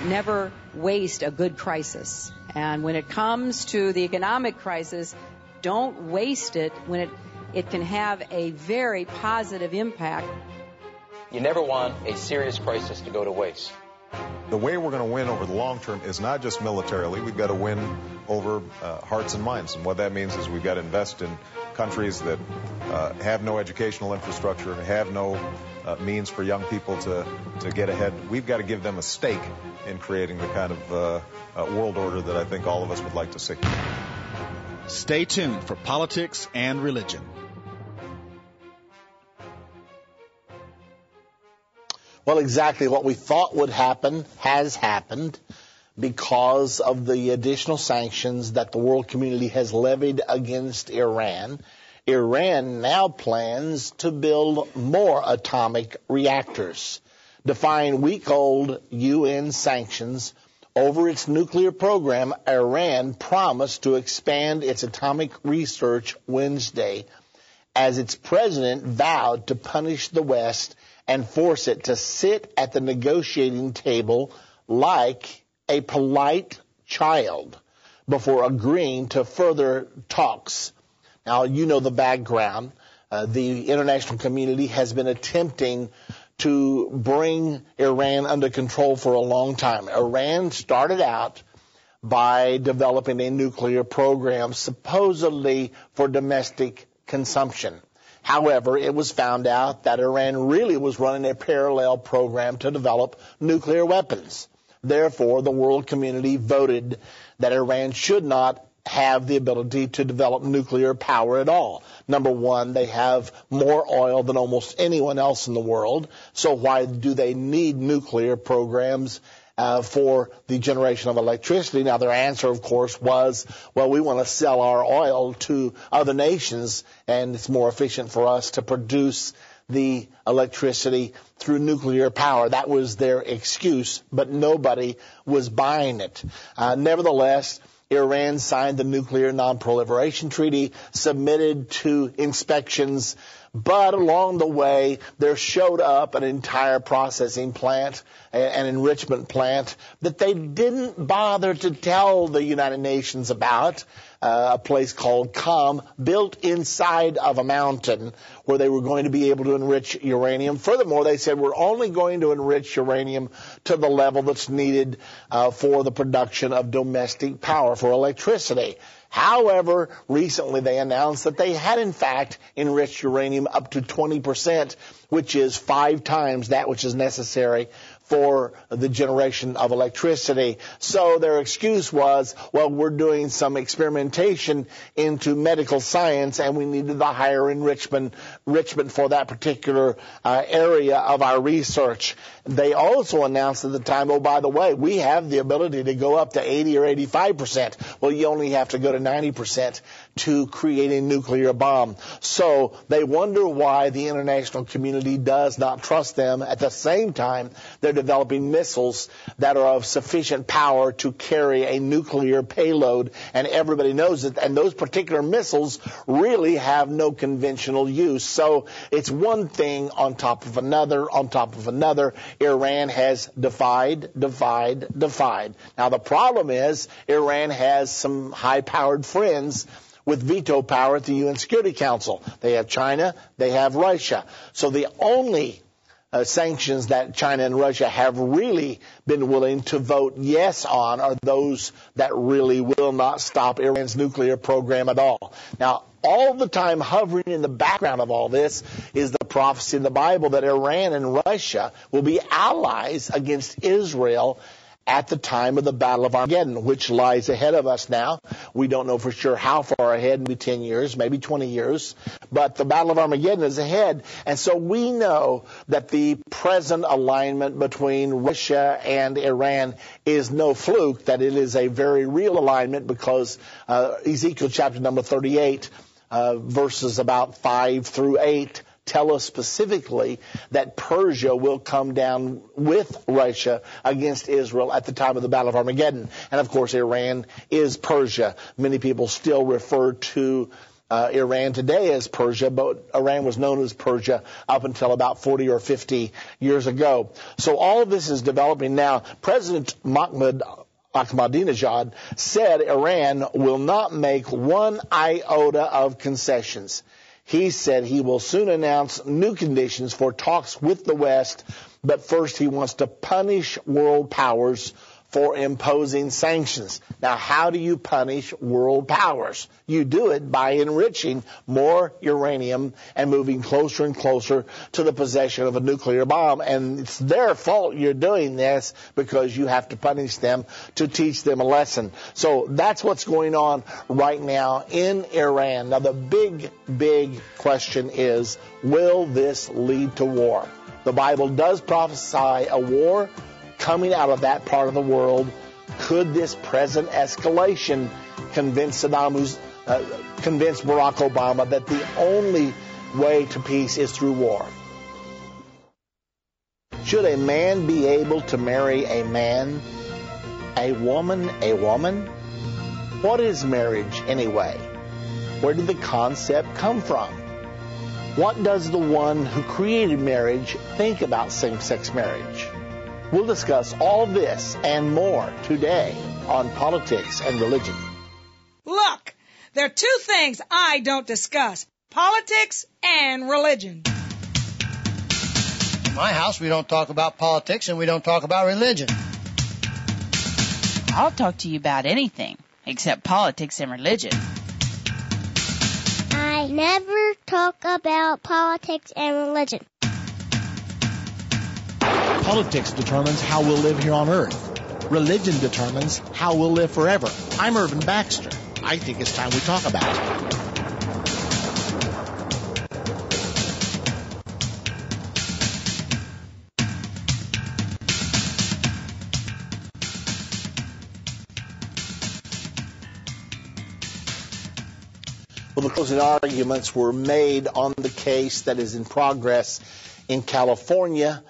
Never waste a good crisis. And when it comes to the economic crisis, don't waste it when it can have a very positive impact. You never want a serious crisis to go to waste. The way we're going to win over the long term is not just militarily. We've got to win over hearts and minds. And what that means is we've got to invest in countries that have no educational infrastructure, have no means for young people to get ahead. We've got to give them a stake in creating the kind of world order that I think all of us would like to see. Stay tuned for Politics and Religion. Well, exactly what we thought would happen has happened because of the additional sanctions that the world community has levied against Iran. Iran now plans to build more atomic reactors, defying week-old UN sanctions over its nuclear program. Iran promised to expand its atomic research Wednesday as its president vowed to punish the West and force it to sit at the negotiating table like a polite child before agreeing to further talks. Now, you know the background. The international community has been attempting to bring Iran under control for a long time. Iran started out by developing a nuclear program supposedly for domestic consumption. However, it was found out that Iran really was running a parallel program to develop nuclear weapons. Therefore, the world community voted that Iran should not have the ability to develop nuclear power at all. Number one, they have more oil than almost anyone else in the world. So why do they need nuclear programs for the generation of electricity? Now, their answer, of course, was, well, we want to sell our oil to other nations, and it's more efficient for us to produce the electricity through nuclear power. That was their excuse, but nobody was buying it. Nevertheless, Iran signed the Nuclear Non-Proliferation Treaty, submitted to inspections, but along the way, there showed up an entire processing plant, an enrichment plant, that they didn't bother to tell the United Nations about, a place called Qom, built inside of a mountain where they were going to be able to enrich uranium. Furthermore, they said we're only going to enrich uranium to the level that's needed for the production of domestic power, for electricity. However, recently they announced that they had, in fact, enriched uranium up to 20%, which is 5 times that which is necessary for the generation of electricity. So their excuse was, well, we're doing some experimentation into medical science, and we needed the higher enrichment for that particular area of our research. They also announced at the time, oh, by the way, we have the ability to go up to 80 or 85%. Well, you only have to go to 90% to create a nuclear bomb. So they wonder why the international community does not trust them. At the same time, they're developing missiles that are of sufficient power to carry a nuclear payload, and everybody knows it. And those particular missiles really have no conventional use. So it's one thing on top of another, on top of another. Iran has defied. Now, the problem is Iran has some high-powered friends with veto power at the UN Security Council. They have China, they have Russia. So the only sanctions that China and Russia have really been willing to vote yes on are those that really will not stop Iran's nuclear program at all. Now, all the time hovering in the background of all this is the prophecy in the Bible that Iran and Russia will be allies against Israel at the time of the Battle of Armageddon, which lies ahead of us now. We don't know for sure how far ahead, maybe 10 years, maybe 20 years, but the Battle of Armageddon is ahead. And so we know that the present alignment between Russia and Iran is no fluke, that it is a very real alignment, because Ezekiel chapter number 38, verses about 5 through 8, tell us specifically that Persia will come down with Russia against Israel at the time of the Battle of Armageddon. And, of course, Iran is Persia. Many people still refer to Iran today as Persia, but Iran was known as Persia up until about 40 or 50 years ago. So all of this is developing now. President Ahmadinejad said Iran will not make one iota of concessions. He said he will soon announce new conditions for talks with the West, but first he wants to punish world powers for imposing sanctions. Now, how do you punish world powers? You do it by enriching more uranium and moving closer and closer to the possession of a nuclear bomb. And it's their fault you're doing this because you have to punish them to teach them a lesson. So that's what's going on right now in Iran. Now, the big question is, will this lead to war? The Bible does prophesy a war coming out of that part of the world. Could this present escalation convince Barack Obama that the only way to peace is through war? Should a man be able to marry a man, a woman a woman? What is marriage anyway? Where did the concept come from? What does the one who created marriage think about same-sex marriage? We'll discuss all this and more today on Politics and Religion. Look, there are two things I don't discuss: politics and religion. In my house, we don't talk about politics and we don't talk about religion. I'll talk to you about anything except politics and religion. I never talk about politics and religion. Politics determines how we'll live here on earth. Religion determines how we'll live forever. I'm Irvin Baxter. I think it's time we talk about it. Well, the closing arguments were made on the case that is in progress in California,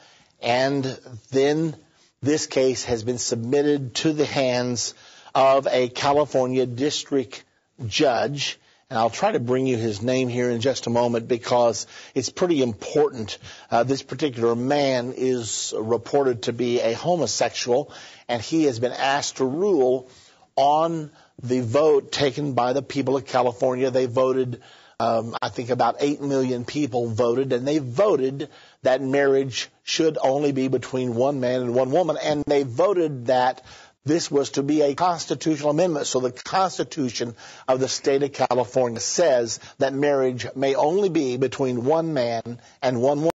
and then this case has been submitted to the hands of a California district judge. And I'll try to bring you his name here in just a moment because it's pretty important. This particular man is reported to be a homosexual, and he has been asked to rule on the vote taken by the people of California. They voted, I think about 8 million people voted, and they voted that marriage should only be between one man and one woman, and they voted that this was to be a constitutional amendment. So the Constitution of the state of California says that marriage may only be between one man and one woman.